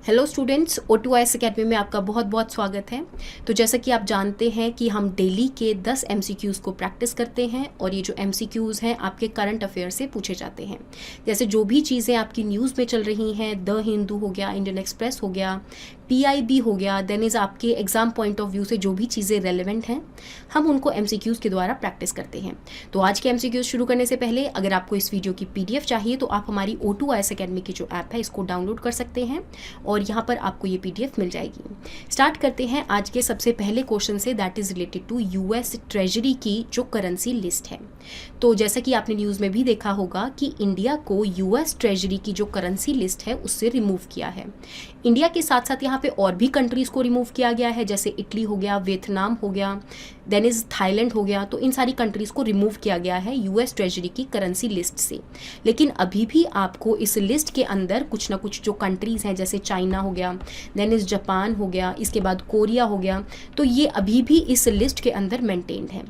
Hello students, O2IS academy में आपका बहुत बहुत स्वागत है। तो जैसा कि आप जानते हैं कि हम डेली के 10 MCQs को प्रैक्टिस करते हैं और ये जो MCQs हैं आपके करंट अफेयर से पूछे जाते हैं। जैसे जो भी चीज़ें आपकी न्यूज़ में चल रही हैं, द हिंदू हो गया, इंडियन एक्सप्रेस हो गया, PIB हो गया, देन इज़ आपके एग्जाम पॉइंट ऑफ व्यू से जो भी चीज़ें रेलिवेंट हैं हम उनको MCQs के द्वारा प्रैक्टिस करते हैं। तो आज के MCQs शुरू करने से पहले अगर आपको इस वीडियो की PDF चाहिए तो आप हमारी O2IS अकेडमी की जो ऐप है इसको डाउनलोड कर सकते हैं और यहाँ पर आपको ये PDF मिल जाएगी। स्टार्ट करते हैं आज के सबसे पहले क्वेश्चन से, that is related to US treasury की जो करेंसी लिस्ट है। तो जैसा कि आपने न्यूज़ में भी देखा होगा कि इंडिया को US ट्रेजरी की जो करेंसी लिस्ट है उससे रिमूव किया है। इंडिया के साथ साथ यहाँ पे और भी कंट्रीज़ को रिमूव किया गया है, जैसे इटली हो गया, वियतनाम हो गया, देन इज़ थाईलैंड हो गया। तो इन सारी कंट्रीज़ को रिमूव किया गया है US ट्रेजरी की करेंसी लिस्ट से। लेकिन अभी भी आपको इस लिस्ट के अंदर कुछ ना कुछ जो कंट्रीज़ हैं, जैसे चाइना हो गया, देन इज़ जापान हो गया, इसके बाद कोरिया हो गया, तो ये अभी भी इस लिस्ट के अंदर मेंटेन्ड है।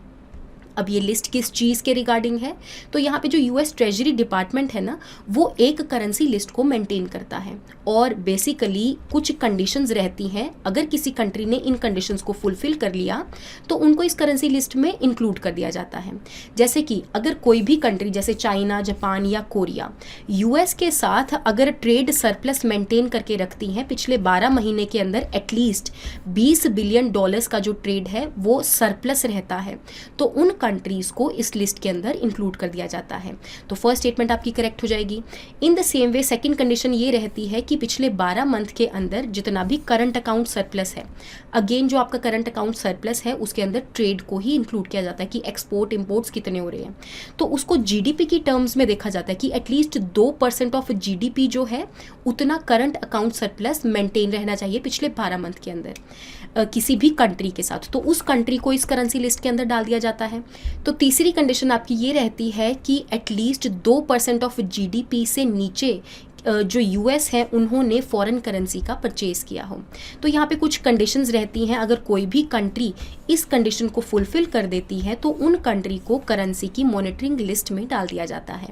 अब ये लिस्ट किस चीज़ के रिगार्डिंग है, तो यहाँ पे जो US ट्रेजरी डिपार्टमेंट है ना, वो एक करेंसी लिस्ट को मेंटेन करता है और बेसिकली कुछ कंडीशंस रहती हैं। अगर किसी कंट्री ने इन कंडीशंस को फुलफिल कर लिया तो उनको इस करेंसी लिस्ट में इंक्लूड कर दिया जाता है। जैसे कि अगर कोई भी कंट्री जैसे चाइना, जापान या कोरिया US के साथ अगर ट्रेड सरप्लस मेंटेन करके रखती हैं, पिछले 12 महीने के अंदर एटलीस्ट $20 बिलियन का जो ट्रेड है वो सरप्लस रहता है, तो उन कंट्रीज को इस लिस्ट के अंदर इंक्लूड कर दिया जाता है। तो फर्स्ट स्टेटमेंट आपकी करेक्ट हो जाएगी। In the same way second condition ये रहती है कि पिछले 12 मंथ के अंदर जितना भी करंट अकाउंट सरप्लस है, अगेन जो आपका करंट अकाउंट सरप्लस है उसके अंदर ट्रेड को ही इंक्लूड किया जाता है कि एक्सपोर्ट इंपोर्ट्स कितने हो रहे हैं, तो उसको GDP की टर्म्स में देखा जाता है कि एटलीस्ट 2% ऑफ GDP जो है उतना करंट अकाउंट सरप्लस मेंटेन रहना चाहिए पिछले 12 मंथ के अंदर किसी भी कंट्री के साथ, तो उस कंट्री को इस करेंसी लिस्ट के अंदर डाल दिया जाता है। तो तीसरी कंडीशन आपकी ये रहती है कि एटलीस्ट 2% ऑफ GDP से नीचे जो US है उन्होंने फॉरेन करेंसी का परचेज किया हो। तो यहाँ पे कुछ कंडीशंस रहती हैं, अगर कोई भी कंट्री इस कंडीशन को फुलफिल कर देती है तो उन कंट्री को करेंसी की मॉनिटरिंग लिस्ट में डाल दिया जाता है।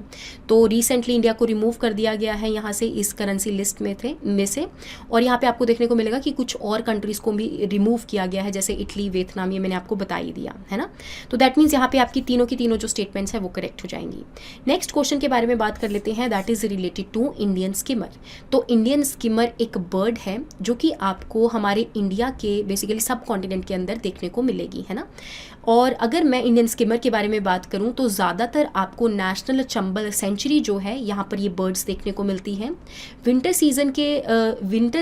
तो रिसेंटली इंडिया को रिमूव कर दिया गया है यहाँ से इस करेंसी लिस्ट में से और यहाँ पे आपको देखने को मिलेगा कि कुछ और कंट्रीज़ को भी रिमूव किया गया है, जैसे इटली, वियतनाम, ये मैंने आपको बता ही दिया है ना। तो दैट मीन्स यहाँ पे आपकी तीनों की तीनों जो स्टेटमेंट्स हैं वो करेक्ट हो जाएंगी। नेक्स्ट क्वेश्चन के बारे में बात कर लेते हैं, that is related to Indian skimmer. तो इंडियन स्किमर एक बर्ड है जो कि आपको हमारे इंडिया के बेसिकली सब कॉन्टिनेंट के अंदर देखने को मिलेगी, है ना। और अगर मैं इंडियन स्किमर के बारे में बात करूं तो ज़्यादातर आपको नेशनल चंबल सेंचुरी जो है यहाँ पर ये बर्ड्स देखने को मिलती हैं। विंटर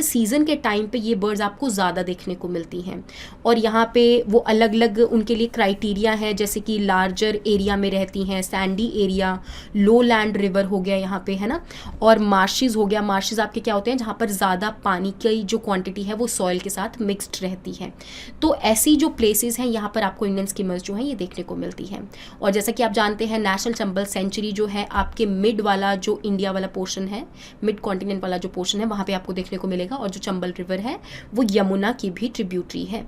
सीजन के टाइम पे ये बर्ड्स आपको ज़्यादा देखने को मिलती हैं और यहाँ पे वो अलग अलग उनके लिए क्राइटेरिया है, जैसे कि लार्जर एरिया में रहती हैं, सैंडी एरिया, लो लैंड रिवर हो गया यहाँ पे, है ना, और मार्शेज हो गया। मार्शेज आपके क्या होते हैं जहाँ पर ज़्यादा पानी की जो क्वांटिटी है वो सॉइल के साथ मिक्सड रहती है। तो ऐसी जो प्लेसेस हैं यहाँ पर आपको इंडियन स्किमर्स जो हैं ये देखने को मिलती हैं। और जैसा कि आप जानते हैं नेशनल चंबल सेंचुरी जो है आपके मिड वाला जो इंडिया वाला पोर्शन है, मिड कॉन्टिनेंट वाला जो पोर्शन है वहाँ पे आपको देखने को मिलेगा, और जो चंबल रिवर है वो यमुना की भी ट्रिब्यूटरी है।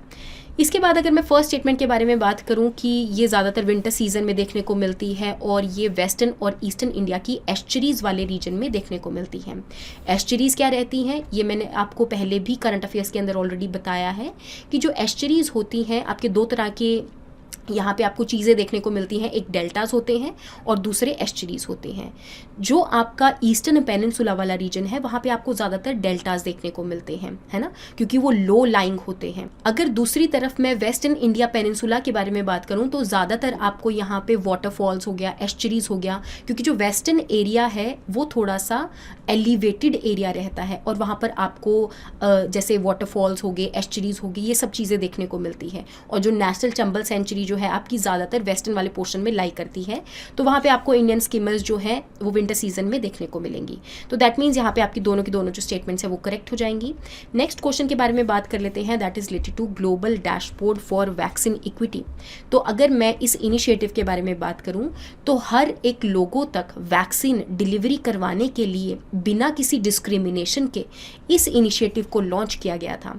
इसके बाद अगर मैं फर्स्ट स्टेटमेंट के बारे में बात करूं कि ये ज़्यादातर विंटर सीजन में देखने को मिलती है और ये वेस्टर्न और ईस्टर्न इंडिया की एस्चरीज वाले रीजन में देखने को मिलती हैं। एस्चरीज क्या रहती हैं ये मैंने आपको पहले भी करंट अफेयर्स के अंदर ऑलरेडी बताया है कि जो एस्चरीज होती हैं आपके दो तरह के यहाँ पे आपको चीज़ें देखने को मिलती हैं, एक डेल्टास होते हैं और दूसरे एस्चरीज होते हैं। जो आपका ईस्टर्न पेनिनसुला वाला रीजन है वहाँ पे आपको ज़्यादातर डेल्टास देखने को मिलते हैं, है ना, क्योंकि वो लो लाइंग होते हैं। अगर दूसरी तरफ मैं वेस्टर्न इंडिया पेनिनसुला के बारे में बात करूँ तो ज़्यादातर आपको यहाँ पे वाटरफॉल्स हो गया, एस्चरीज हो गया, क्योंकि जो वेस्टर्न एरिया है वो थोड़ा सा एलिवेटेड एरिया रहता है और वहाँ पर आपको जैसे वाटरफॉल्स हो गए, एस्चरीज हो गई, ये सब चीज़ें देखने को मिलती है। और जो नेशनल चंबल सेंचुरी जो है आपकी ज़्यादातर वेस्टर्न वाले पोर्शन में लाई करती है, तो वहाँ पे आपको इंडियन स्किमर्स जो है वो विंटर सीजन में देखने को मिलेंगी। तो दैट मीन्स यहाँ पे आपकी दोनों की दोनों जो स्टेटमेंट्स है वो करेक्ट हो जाएंगी। नेक्स्ट क्वेश्चन के बारे में बात कर लेते हैं, that is related to global dashboard for vaccine equity. तो अगर मैं इस इनिशिएटिव के बारे में बात करूँ तो हर एक लोगों तक वैक्सीन डिलीवरी करवाने के लिए बिना किसी डिस्क्रिमिनेशन के इस इनिशिएटिव को लॉन्च किया गया था।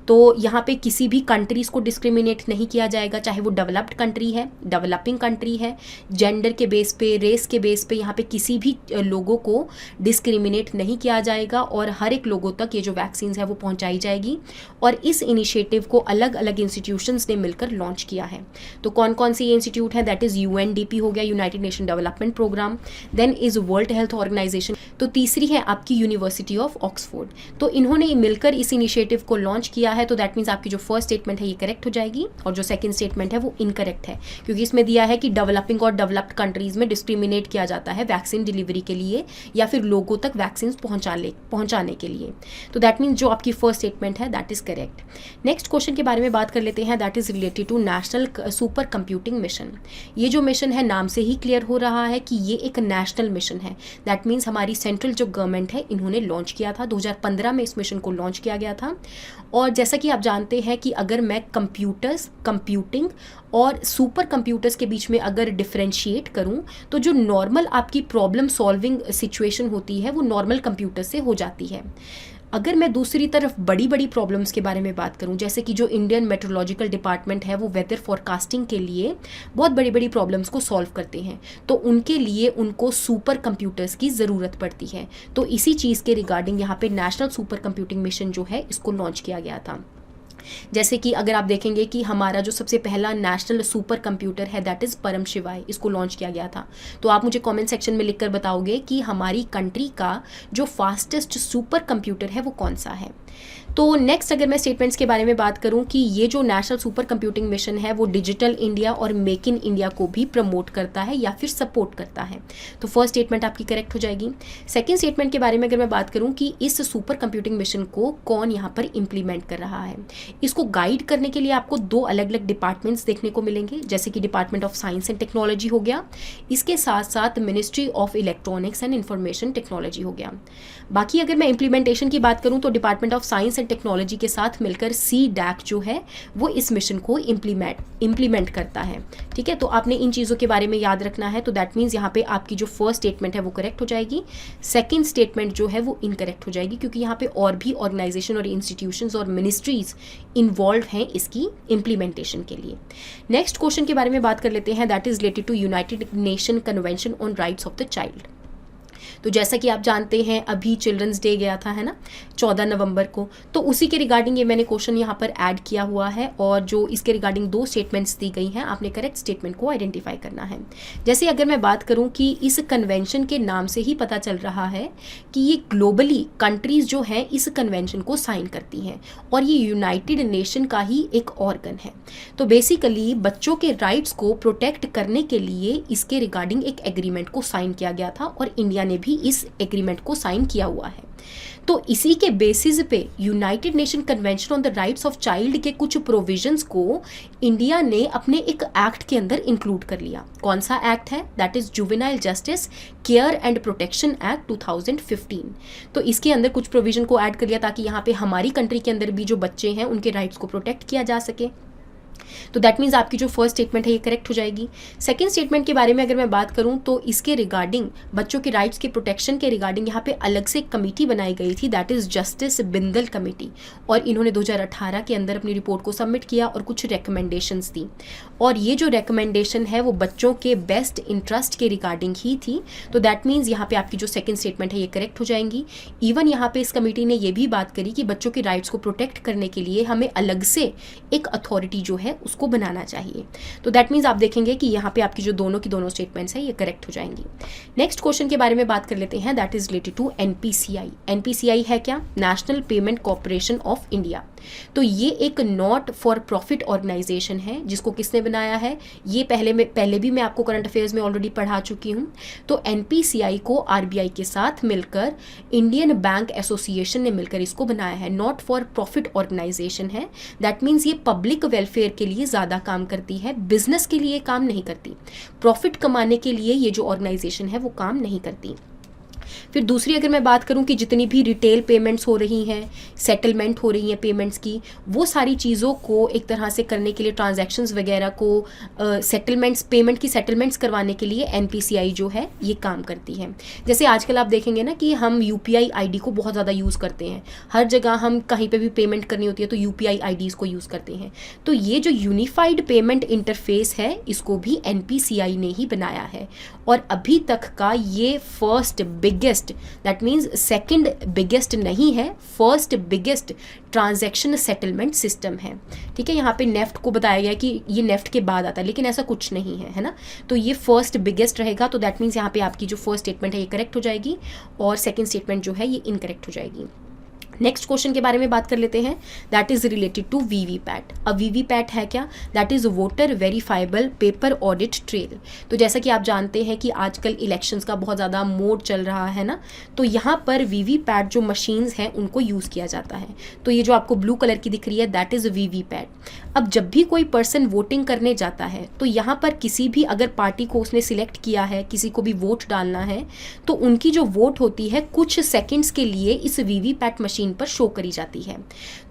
तो यहाँ पे किसी भी कंट्रीज़ को डिस्क्रिमिनेट नहीं किया जाएगा, चाहे वो डेवलप्ड डेवलप्ड कंट्री है, डेवलपिंग कंट्री है, जेंडर के बेस पे, रेस के बेस पे यहाँ पे किसी भी लोगों को डिस्क्रिमिनेट नहीं किया जाएगा और हर एक लोगों तक ये जो वैक्सीन है वो पहुँचाई जाएगी। और इस इनिशिएटिव को अलग अलग इंस्टीट्यूशंस ने मिलकर लॉन्च किया है। तो कौन कौन से ये इंस्टीट्यूट है, दैट इज़ UNDP हो गया, united nation development programme, then is world health organisation, तो तीसरी है आपकी यूनिवर्सिटी ऑफ ऑक्सफोर्ड। तो इन्होंने मिलकर इस इनिशिएटिव को लॉन्च किया है। तो दैट मीन्स आपकी जो फर्स्ट स्टेटमेंट है ये करेक्ट हो जाएगी और जो सेकंड स्टेटमेंट है वो इनकरेक्ट है, क्योंकि इसमें दिया है कि डेवलपिंग और डेवलप्ड कंट्रीज में डिस्क्रिमिनेट किया जाता है वैक्सीन डिलीवरी के लिए या फिर लोगों तक वैक्सीन पहुंचाने के लिए। तो दैट मीन्स जो आपकी फर्स्ट स्टेटमेंट है that is correct. Next question के बारे में बात कर लेते हैं, that is related to national super computing mission. ये जो मिशन है नाम से ही क्लियर हो रहा है कि ये एक नेशनल मिशन है। दैट मीन्स हमारी सेंट्रल जो गवर्नमेंट है इन्होंने लॉन्च किया था, 2015 में इस मिशन को लॉन्च किया गया था। और जैसा कि आप जानते हैं कि अगर मैं कंप्यूटिंग और सुपर कंप्यूटर्स के बीच में अगर डिफरेंशिएट करूं तो जो नॉर्मल आपकी प्रॉब्लम सॉल्विंग सिचुएशन होती है वो नॉर्मल कंप्यूटर से हो जाती है। अगर मैं दूसरी तरफ बड़ी बड़ी प्रॉब्लम्स के बारे में बात करूं, जैसे कि जो इंडियन मेट्रोलॉजिकल डिपार्टमेंट है वो वेदर फॉरकास्टिंग के लिए बहुत बड़ी बड़ी प्रॉब्लम्स को सॉल्व करते हैं, तो उनके लिए उनको सुपर कंप्यूटर्स की ज़रूरत पड़ती है। तो इसी चीज़ के रिगार्डिंग यहाँ पे नेशनल सुपर कंप्यूटिंग मिशन जो है इसको लॉन्च किया गया था। जैसे कि अगर आप देखेंगे कि हमारा जो सबसे पहला नेशनल सुपर कंप्यूटर है दैट इज़ परम शिवाय, इसको लॉन्च किया गया था। तो आप मुझे कमेंट सेक्शन में लिखकर बताओगे कि हमारी कंट्री का जो फास्टेस्ट सुपर कंप्यूटर है वो कौन सा है। तो नेक्स्ट अगर मैं स्टेटमेंट्स के बारे में बात करूं कि ये जो नेशनल सुपर कंप्यूटिंग मिशन है वो डिजिटल इंडिया और मेक इन इंडिया को भी प्रमोट करता है या फिर सपोर्ट करता है। तो फर्स्ट स्टेटमेंट आपकी करेक्ट हो जाएगी। सेकंड स्टेटमेंट के बारे में अगर मैं बात करूं कि इस सुपर कंप्यूटिंग मिशन को कौन यहाँ पर इम्प्लीमेंट कर रहा है, इसको गाइड करने के लिए आपको दो अलग अलग डिपार्टमेंट्स देखने को मिलेंगे, जैसे कि department of science and technology हो गया, इसके साथ साथ ministry of electronics and information technology हो गया। बाकी अगर मैं इम्प्लीमेंटेशन की बात करूं तो department of science and technology के साथ मिलकर CDAC जो है वो इस मिशन को इम्प्लीमेंट करता है। ठीक है, तो आपने इन चीज़ों के बारे में याद रखना है। तो दैट मीन्स यहाँ पे आपकी जो फर्स्ट स्टेटमेंट है वो करेक्ट हो जाएगी, सेकंड स्टेटमेंट जो है वो इनकरेक्ट हो जाएगी, क्योंकि यहाँ पे और भी ऑर्गेनाइजेशन और इंस्टीट्यूशंस और मिनिस्ट्रीज इन्वॉल्व हैं इसकी इम्प्लीमेंटेशन के लिए। नेक्स्ट क्वेश्चन के बारे में बात कर लेते हैं, that is related to united nation convention on rights of the child. तो जैसा कि आप जानते हैं अभी चिल्ड्रंस डे गया था, है ना, 14 नवंबर को, तो उसी के रिगार्डिंग ये मैंने क्वेश्चन यहाँ पर ऐड किया हुआ है और जो इसके रिगार्डिंग दो स्टेटमेंट्स दी गई हैं, आपने करेक्ट स्टेटमेंट को आइडेंटिफाई करना है। जैसे अगर मैं बात करूँ कि इस कन्वेंशन के नाम से ही पता चल रहा है कि ये ग्लोबली कंट्रीज जो हैं इस कन्वेंशन को साइन करती हैं और ये यूनाइटेड नेशन का ही एक ऑर्गन है। तो बेसिकली बच्चों के राइट्स को प्रोटेक्ट करने के लिए इसके रिगार्डिंग एक एग्रीमेंट को साइन किया गया था और इंडिया ने भी इस एग्रीमेंट को साइन किया हुआ है। तो इसी के बेसिस पे United nation convention on the rights of child के कुछ प्रोविजंस को इंडिया ने अपने एक एक्ट के अंदर इंक्लूड कर लिया। कौन सा एक्ट है, that is juvenile justice care and protection act 2015। तो इसके अंदर कुछ प्रोविजन को ऐड कर लिया ताकि यहाँ पे हमारी कंट्री के अंदर भी जो बच्चे हैं उनके राइट्स को प्रोटेक्ट किया जा सके। तो दैट मीन्स आपकी जो फर्स्ट स्टेटमेंट है ये करेक्ट हो जाएगी। सेकंड स्टेटमेंट के बारे में अगर मैं बात करूं तो इसके रिगार्डिंग बच्चों के राइट्स के प्रोटेक्शन के रिगार्डिंग यहाँ पे अलग से एक कमेटी बनाई गई थी, that is justice Bindal committee, और इन्होंने 2018 के अंदर अपनी रिपोर्ट को सबमिट किया और कुछ रिकमेंडेशंस दी, और ये जो रिकमेंडेशन है वो बच्चों के बेस्ट इंटरेस्ट के रिगार्डिंग ही थी। तो दैट मीन्स यहाँ पे आपकी जो सेकंड स्टेटमेंट है ये करेक्ट हो जाएंगी। इवन यहाँ पे इस कमेटी ने ये भी बात करी कि बच्चों के राइट्स को प्रोटेक्ट करने के लिए हमें अलग से एक अथॉरिटी जो है उसको बनाना चाहिए। तो दैट मीन्स आप देखेंगे कि यहाँ पे आपकी जो दोनों की दोनों स्टेटमेंट्स हैं ये करेक्ट हो जाएंगी। नेक्स्ट क्वेश्चन के बारे में बात कर लेते हैं, that is related to NPCI। NPCI है क्या, national payment corporation of India. तो ये एक नॉट फॉर प्रॉफिट ऑर्गेनाइजेशन है जिसको किसने बनाया है, ये पहले भी मैं आपको करंट अफेयर्स में ऑलरेडी पढ़ा चुकी हूँ। तो NPCI को RBI के साथ मिलकर इंडियन बैंक एसोसिएशन ने मिलकर इसको बनाया है। नॉट फॉर प्रॉफिट ऑर्गेनाइजेशन है, दैट मीन्स ये पब्लिक वेलफेयर के लिए ज़्यादा काम करती है, बिजनेस के लिए काम नहीं करती। प्रॉफिट कमाने के लिए ये जो ऑर्गेनाइजेशन है वो काम नहीं करती। फिर दूसरी अगर मैं बात करूं कि जितनी भी रिटेल पेमेंट्स हो रही हैं, सेटलमेंट हो रही हैं पेमेंट्स की, वो सारी चीज़ों को एक तरह से करने के लिए, ट्रांजैक्शंस वगैरह को सेटलमेंट्स, पेमेंट की सेटलमेंट्स करवाने के लिए NPCI जो है ये काम करती है। जैसे आजकल आप देखेंगे ना कि हम UPI ID को बहुत ज़्यादा यूज़ करते हैं, हर जगह हम कहीं पे भी पेमेंट करनी होती है तो UPI IDs को यूज़ करते हैं। तो ये जो यूनिफाइड पेमेंट इंटरफेस है इसको भी NPCI ने ही बनाया है, और अभी तक का ये first biggest, that means second biggest नहीं है, first biggest transaction settlement system है। ठीक है, यहाँ पे नेफ्ट को बताया गया कि ये नेफ्ट के बाद आता है, लेकिन ऐसा कुछ नहीं है, है ना। तो ये फर्स्ट बिगेस्ट रहेगा, तो दैट मीन्स यहाँ पे आपकी जो फर्स्ट स्टेटमेंट है ये करेक्ट हो जाएगी और सेकंड स्टेटमेंट जो है ये इनकरेक्ट हो जाएगी। नेक्स्ट क्वेश्चन के बारे में बात कर लेते हैं, that is related to VVPAT. अब वीवीपैट है क्या? That is voter verifiable paper audit trail. तो जैसा कि आप जानते हैं कि आजकल इलेक्शंस का बहुत ज़्यादा मोड चल रहा है ना, तो यहाँ पर वीवीपैट जो मशीन्स हैं उनको यूज़ किया जाता है। तो ये जो आपको ब्लू कलर की दिख रही है दैट इज़ वीवीपैट। अब जब भी कोई पर्सन वोटिंग करने जाता है तो यहाँ पर किसी भी अगर पार्टी को उसने सिलेक्ट किया है, किसी को भी वोट डालना है, तो उनकी जो वोट होती है कुछ सेकंड्स के लिए इस वीवीपैट मशीन पर शो करी जाती है।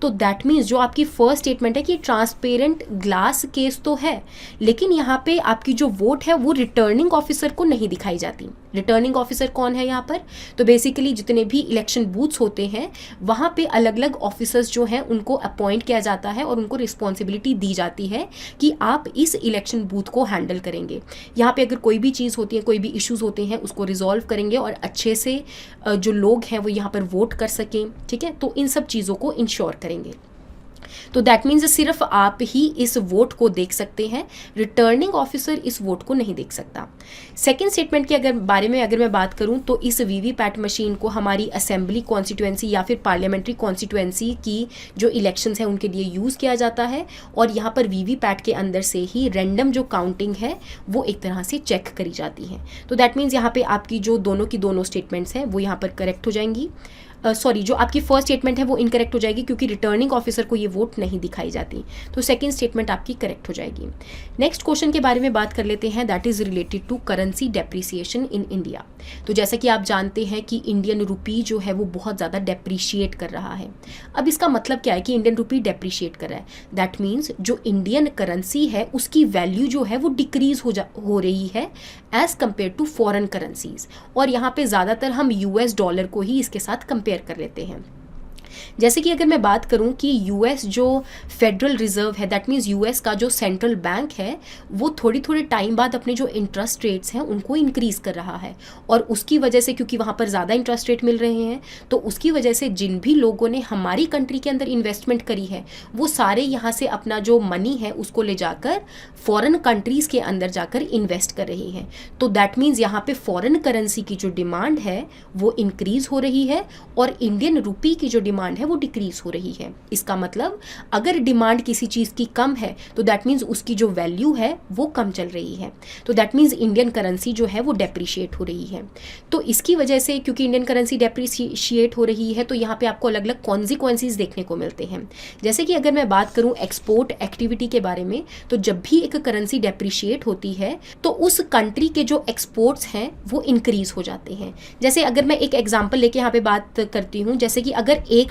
तो दैट मीन्स जो आपकी फर्स्ट स्टेटमेंट है कि ट्रांसपेरेंट ग्लास केस तो है, लेकिन यहाँ पे आपकी जो वोट है वो रिटर्निंग ऑफिसर को नहीं दिखाई जाती। रिटर्निंग ऑफिसर कौन है यहाँ पर? तो बेसिकली जितने भी इलेक्शन बूथ्स होते हैं वहाँ पे अलग अलग ऑफिसर्स जो हैं उनको अपॉइंट किया जाता है और उनको रिस्पॉन्सिबिलिटी दी जाती है कि आप इस इलेक्शन बूथ को हैंडल करेंगे। यहाँ पे अगर कोई भी चीज़ होती है, कोई भी इश्यूज होते हैं, उसको रिजॉल्व करेंगे और अच्छे से जो लोग हैं वो यहाँ पर वोट कर सकें। ठीक है, तो इन सब चीज़ों को इंश्योर करेंगे। तो दैट मीन्स सिर्फ आप ही इस वोट को देख सकते हैं, रिटर्निंग ऑफिसर इस वोट को नहीं देख सकता। सेकेंड स्टेटमेंट के बारे में अगर मैं बात करूं तो इस वीवीपैट मशीन को हमारी असेंबली कॉन्स्टिट्यूएंसी या फिर पार्लियामेंट्री कॉन्स्टिट्यूएंसी की जो इलेक्शंस हैं उनके लिए यूज़ किया जाता है, और यहाँ पर वीवीपैट के अंदर से ही रैंडम जो काउंटिंग है वो एक तरह से चेक करी जाती है। तो दैट मीन्स यहाँ पे आपकी जो दोनों की दोनों स्टेटमेंट्स हैं वो यहाँ पर करेक्ट हो जाएंगी। जो आपकी फर्स्ट स्टेटमेंट है वो इनकरेक्ट हो जाएगी क्योंकि रिटर्निंग ऑफिसर को ये वोट नहीं दिखाई जाती। तो सेकंड स्टेटमेंट आपकी करेक्ट हो जाएगी। नेक्स्ट क्वेश्चन के बारे में बात कर लेते हैं, that is related to currency depreciation in India. तो जैसा कि आप जानते हैं कि इंडियन रुपी जो है वो बहुत ज़्यादा डेप्रिशिएट कर रहा है। अब इसका मतलब क्या है कि इंडियन रुपी डेप्रिशिएट कर रहा है? दैट मीन्स जो इंडियन करेंसी है उसकी वैल्यू जो है वो डिक्रीज हो रही है as compare to foreign currencies, और यहाँ पे ज़्यादातर हम US डॉलर को ही इसके साथ कंपेयर कर लेते हैं। जैसे कि अगर मैं बात करूं कि US जो फेडरल रिजर्व है, दैट मीन्स US का जो सेंट्रल बैंक है, वो थोड़ी थोड़े टाइम बाद अपने जो इंटरेस्ट रेट्स हैं उनको इंक्रीज़ कर रहा है, और उसकी वजह से क्योंकि वहाँ पर ज़्यादा इंटरेस्ट रेट मिल रहे हैं तो उसकी वजह से जिन भी लोगों ने हमारी कंट्री के अंदर इन्वेस्टमेंट करी है वो सारे यहाँ से अपना जो मनी है उसको ले जाकर फॉरेन कंट्रीज़ के अंदर जाकर इन्वेस्ट कर रही हैं। तो दैट मीन्स यहाँ पे फॉरेन करेंसी की जो डिमांड है वो इंक्रीज़ हो रही है और इंडियन रुपी की जो डिमांड है वो डिक्रीज हो रही है। इसका मतलब अगर डिमांड किसी चीज़ की कम है तो दैट मीन्स उसकी जो वैल्यू है वो कम चल रही है। तो दैट मीन्स इंडियन करेंसी जो है वो डेप्रिशिएट हो रही है। तो इसकी वजह से क्योंकि इंडियन करेंसी डेप्रिशिएट हो रही है तो यहाँ पे आपको अलग अलग कॉन्सिक्वेंसेस देखने को मिलते हैं। जैसे कि अगर मैं बात करूँ एक्सपोर्ट एक्टिविटी के बारे में, तो जब भी एक करेंसी डेप्रिशिएट होती है तो उस कंट्री के जो एक्सपोर्ट्स हैं वो इंक्रीज हो जाते हैं। जैसे अगर मैं एक एग्जाम्पल लेके यहाँ पे बात करती हूँ, जैसे कि अगर $1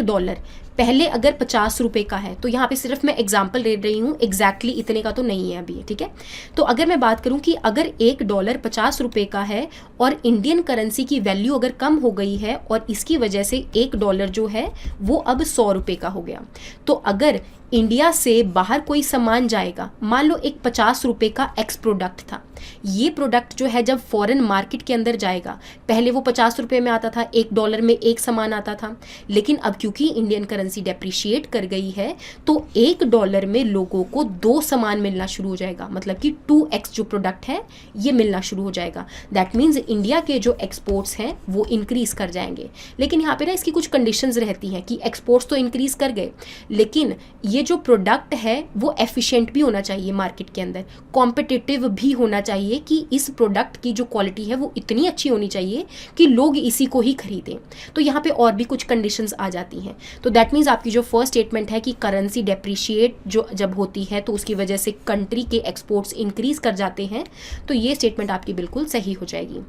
पहले अगर 50 रुपये का है, तो यहाँ पे सिर्फ मैं एग्जाम्पल दे रही हूँ, एग्जैक्टली इतने का तो नहीं है अभी, ठीक है। तो अगर मैं बात करूँ कि अगर $1 50 रुपये का है और इंडियन करेंसी की वैल्यू अगर कम हो गई है और इसकी वजह से $1 जो है वो अब 100 रुपये का हो गया, तो अगर इंडिया से बाहर कोई सामान जाएगा, मान लो एक 50 रुपये का एक्स प्रोडक्ट था, ये प्रोडक्ट जो है जब फॉरेन मार्केट के अंदर जाएगा, पहले वो 50 रुपये में आता था, $1 में एक सामान आता था, लेकिन अब क्योंकि इंडियन करेंसी डेप्रिशिएट कर गई है तो $1 में लोगों को 2 सामान मिलना शुरू हो जाएगा, मतलब कि 2x जो प्रोडक्ट है ये मिलना शुरू हो जाएगा। दैट मीन्स इंडिया के जो एक्सपोर्ट्स हैं वो इंक्रीज कर जाएंगे। लेकिन यहाँ पे ना इसकी कुछ कंडीशंस रहती हैं कि एक्सपोर्ट्स तो इंक्रीज कर गए, लेकिन ये जो प्रोडक्ट है वो एफिशिएंट भी होना चाहिए, मार्केट के अंदर कॉम्पिटिटिव भी होना चाहिए कि इस प्रोडक्ट की जो क्वालिटी है वो इतनी अच्छी होनी चाहिए कि लोग इसी को ही खरीदें। तो यहाँ पे और भी कुछ कंडीशंस आ जाती हैं। तो दैट मीन्स आपकी जो फर्स्ट स्टेटमेंट है कि करेंसी डेप्रिशिएट जो जब होती है तो उसकी वजह से कंट्री के एक्सपोर्ट्स इंक्रीज कर जाते हैं, तो ये स्टेटमेंट आपकी बिल्कुल सही हो जाएगी।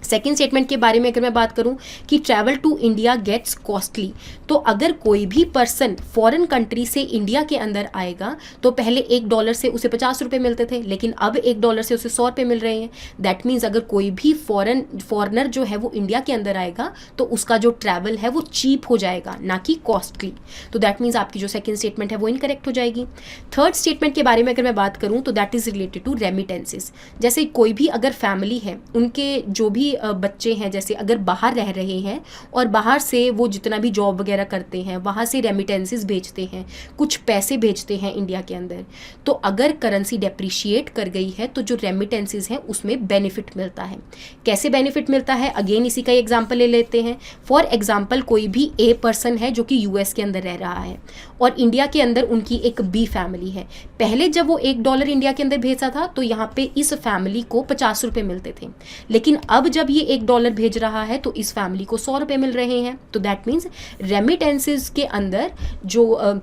सेकेंड स्टेटमेंट के बारे में अगर मैं बात करूं कि travel to India gets costly, तो अगर कोई भी पर्सन फॉरेन कंट्री से इंडिया के अंदर आएगा तो पहले $1 से उसे 50 रुपये मिलते थे, लेकिन अब $1 से उसे 100 रुपये मिल रहे हैं। दैट मीन्स अगर कोई भी फॉरेनर जो है वो इंडिया के अंदर आएगा तो उसका जो ट्रैवल है वो चीप हो जाएगा, ना कि कॉस्टली। तो दैट मीन्स आपकी जो सेकेंड स्टेटमेंट है वो इनकरेक्ट हो जाएगी। थर्ड स्टेटमेंट के बारे में अगर मैं बात करूँ तो that is related to remittances. जैसे कोई भी अगर फैमिली है, उनके जो भी बच्चे हैं, जैसे अगर बाहर रह रहे हैं और बाहर से वो जितना भी जॉब वगैरह करते हैं वहाँ से रेमिटेंसेस भेजते हैं, कुछ पैसे भेजते हैं इंडिया के अंदर, तो अगर करेंसी डेप्रिशिएट कर गई है तो जो रेमिटेंसेस हैं उसमें बेनिफिट मिलता है। कैसे बेनिफिट मिलता है, अगेन इसी का एग्जाम्पल ले लेते हैं। फॉर एग्जाम्पल कोई भी ए पर्सन है जो कि यूएस के अंदर रह रहा है और इंडिया के अंदर उनकी एक बी फैमिली है। पहले जब वो $1 इंडिया के अंदर भेजा था तो यहाँ पे इस फैमिली को 50 रुपये मिलते थे, लेकिन अब जब ये $1 भेज रहा है तो इस फैमिली को 100 रुपये मिल रहे हैं। तो दैट मीन्स रेमिटेंसेस के अंदर जो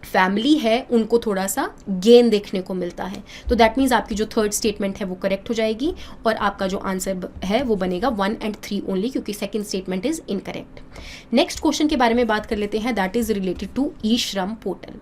फैमिली है उनको थोड़ा सा गेन देखने को मिलता है। तो दैट मीन्स आपकी जो थर्ड स्टेटमेंट है वो करेक्ट हो जाएगी और आपका जो आंसर है वो बनेगा 1 and 3 ओनली, क्योंकि second statement is incorrect. Next question के बारे में बात कर लेते हैं, दैट इज रिलेटेड टू ई श्रम पोर्टल।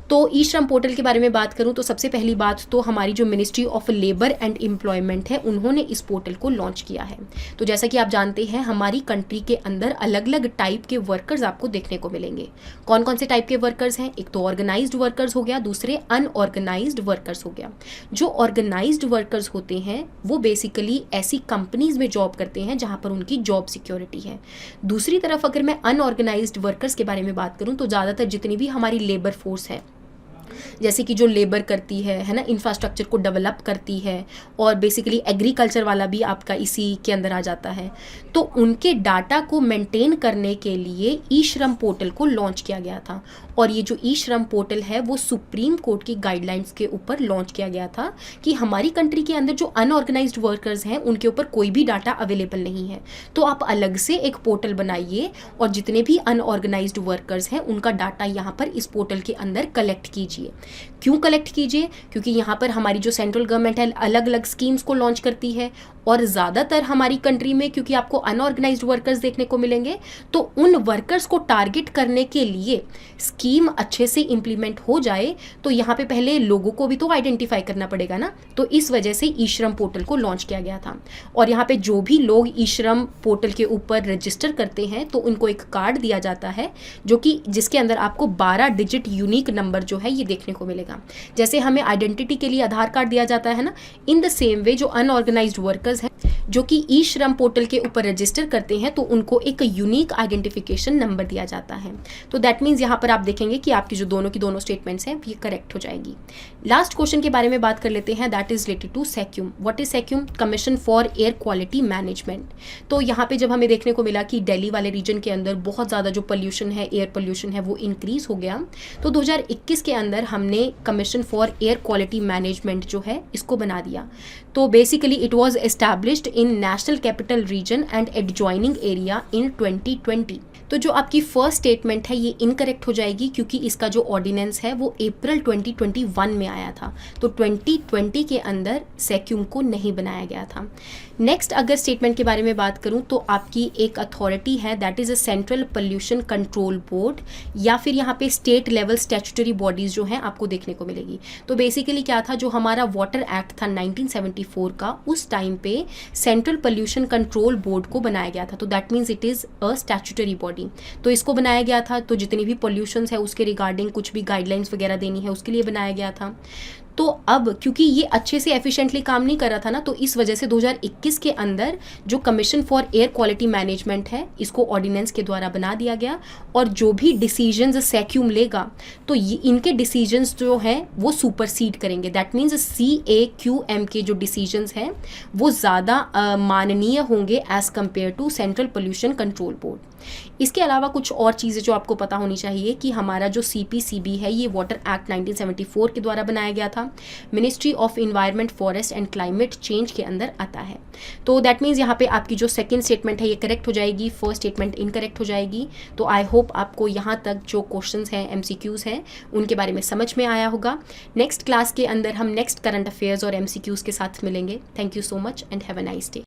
तो ई श्रम पोर्टल के बारे में बात करूं तो सबसे पहली बात तो हमारी जो ministry of labour and employment है उन्होंने इस पोर्टल को लॉन्च किया है। तो जैसा कि आप जानते हैं हमारी कंट्री के अंदर अलग अलग टाइप के वर्कर्स आपको देखने को मिलेंगे। कौन कौन से टाइप के वर्कर्स हैं, एक तो ऑर्गेनाइज्ड वर्कर्स हो गया, दूसरे अनऑर्गेनाइज्ड वर्कर्स हो गया। जो ऑर्गेनाइज्ड वर्कर्स होते हैं वो बेसिकली ऐसी कंपनीज में जॉब करते हैं जहां पर उनकी जॉब सिक्योरिटी है। दूसरी तरफ अगर मैं अनऑर्गेनाइज्ड वर्कर्स के बारे में बात करूं तो ज़्यादातर जितनी भी हमारी लेबर फोर्स है, जैसे कि जो लेबर करती है ना, इंफ्रास्ट्रक्चर को डेवलप करती है, और बेसिकली एग्रीकल्चर वाला भी आपका इसी के अंदर आ जाता है, तो उनके डाटा को मेंटेन करने के लिए ई श्रम पोर्टल को लॉन्च किया गया था। और ये जो ई श्रम पोर्टल है वो सुप्रीम कोर्ट की गाइडलाइंस के ऊपर लॉन्च किया गया था कि हमारी कंट्री के अंदर जो अनऑर्गेनाइज्ड वर्कर्स हैं उनके ऊपर कोई भी डाटा अवेलेबल नहीं है, तो आप अलग से एक पोर्टल बनाइए और जितने भी अनऑर्गेनाइज्ड वर्कर्स हैं उनका डाटा यहाँ पर इस पोर्टल के अंदर कलेक्ट कीजिए। क्यों कलेक्ट कीजिए, क्योंकि यहाँ पर हमारी जो सेंट्रल गवर्नमेंट है अलग अलग स्कीम्स को लॉन्च करती है और ज़्यादातर हमारी कंट्री में क्योंकि आपको अनऑर्गेनाइज्ड वर्कर्स देखने को मिलेंगे तो उन वर्कर्स को टारगेट करने के लिए स्कीम अच्छे से इम्प्लीमेंट हो जाए तो यहाँ पे पहले लोगों को भी तो आइडेंटिफाई करना पड़ेगा ना। तो इस वजह से ई श्रम पोर्टल को लॉन्च किया गया था और यहाँ पे जो भी लोग ई श्रम पोर्टल के ऊपर रजिस्टर करते हैं तो उनको एक कार्ड दिया जाता है जो कि जिसके अंदर आपको 12 डिजिट यूनिक नंबर जो है ये देखने को मिलेगा। जैसे हमें आइडेंटिटी के लिए आधार कार्ड दिया जाता है ना, इन द सेम वे जो अनऑर्गेनाइज्ड वर्कर्स हैं जो कि ई श्रम पोर्टल के ऊपर रजिस्टर करते हैं तो उनको एक यूनिक आइडेंटिफिकेशन नंबर दिया जाता है। तो दैट मीन्स यहाँ पर आप देखेंगे कि आपकी जो दोनों की दोनों स्टेटमेंट्स हैं ये करेक्ट हो जाएगी। लास्ट क्वेश्चन के बारे में बात कर लेते हैं, that is related to CAQM. What is CAQM? Commission for air quality management. तो यहाँ पे जब हमें देखने को मिला कि दिल्ली वाले रीजन के अंदर बहुत ज़्यादा जो पोल्यूशन है, एयर पोल्यूशन है वो इंक्रीज हो गया, तो 2021 के अंदर हमने commission for air quality management जो है इसको बना दिया। तो basically it was established in national capital region and adjoining area in 2020। तो जो आपकी फर्स्ट स्टेटमेंट है ये इनकरेक्ट हो जाएगी क्योंकि इसका जो ऑर्डिनेंस है वो अप्रैल 2021 में आया था, तो 2020 के अंदर सेक्यूम को नहीं बनाया गया था। नेक्स्ट अगर स्टेटमेंट के बारे में बात करूं तो आपकी एक अथॉरिटी है that is a central pollution control board या फिर यहाँ पे स्टेट लेवल स्टैट्यूटरी बॉडीज़ जो हैं आपको देखने को मिलेगी। तो बेसिकली क्या था, जो हमारा वाटर एक्ट था 1974 का, उस टाइम पे सेंट्रल पोल्यूशन कंट्रोल बोर्ड को बनाया गया था। तो that means it is a statutory body, तो इसको बनाया गया था। तो जितनी भी पोल्यूशंस है उसके रिगार्डिंग कुछ भी गाइडलाइंस वगैरह देनी है उसके लिए बनाया गया था। तो अब क्योंकि ये अच्छे से एफिशिएंटली काम नहीं कर रहा था ना, तो इस वजह से 2021 के अंदर जो commission for air quality management है इसको ऑर्डिनेंस के द्वारा बना दिया गया और जो भी डिसीजंस सेक्यूम लेगा तो ये इनके डिसीजंस जो हैं वो सुपरसीड करेंगे। दैट मीन्स CAQM के जो डिसीजंस हैं वो ज़्यादा माननीय होंगे as compare to central pollution control board. इसके अलावा कुछ और चीज़ें जो आपको पता होनी चाहिए कि हमारा जो CPCB है ये वाटर एक्ट 1974 के द्वारा बनाया गया था, ministry of environment forest and climate change के अंदर आता है। तो दैट मीन्स यहाँ पे आपकी जो सेकंड स्टेटमेंट है ये करेक्ट हो जाएगी, फर्स्ट स्टेटमेंट इनकरेक्ट हो जाएगी। तो आई होप आपको यहाँ तक जो क्वेश्चंस हैं MCQs हैं उनके बारे में समझ में आया होगा। नेक्स्ट क्लास के अंदर हम नेक्स्ट करंट अफेयर्स और MCQs के साथ मिलेंगे। Thank you so much and have a nice day.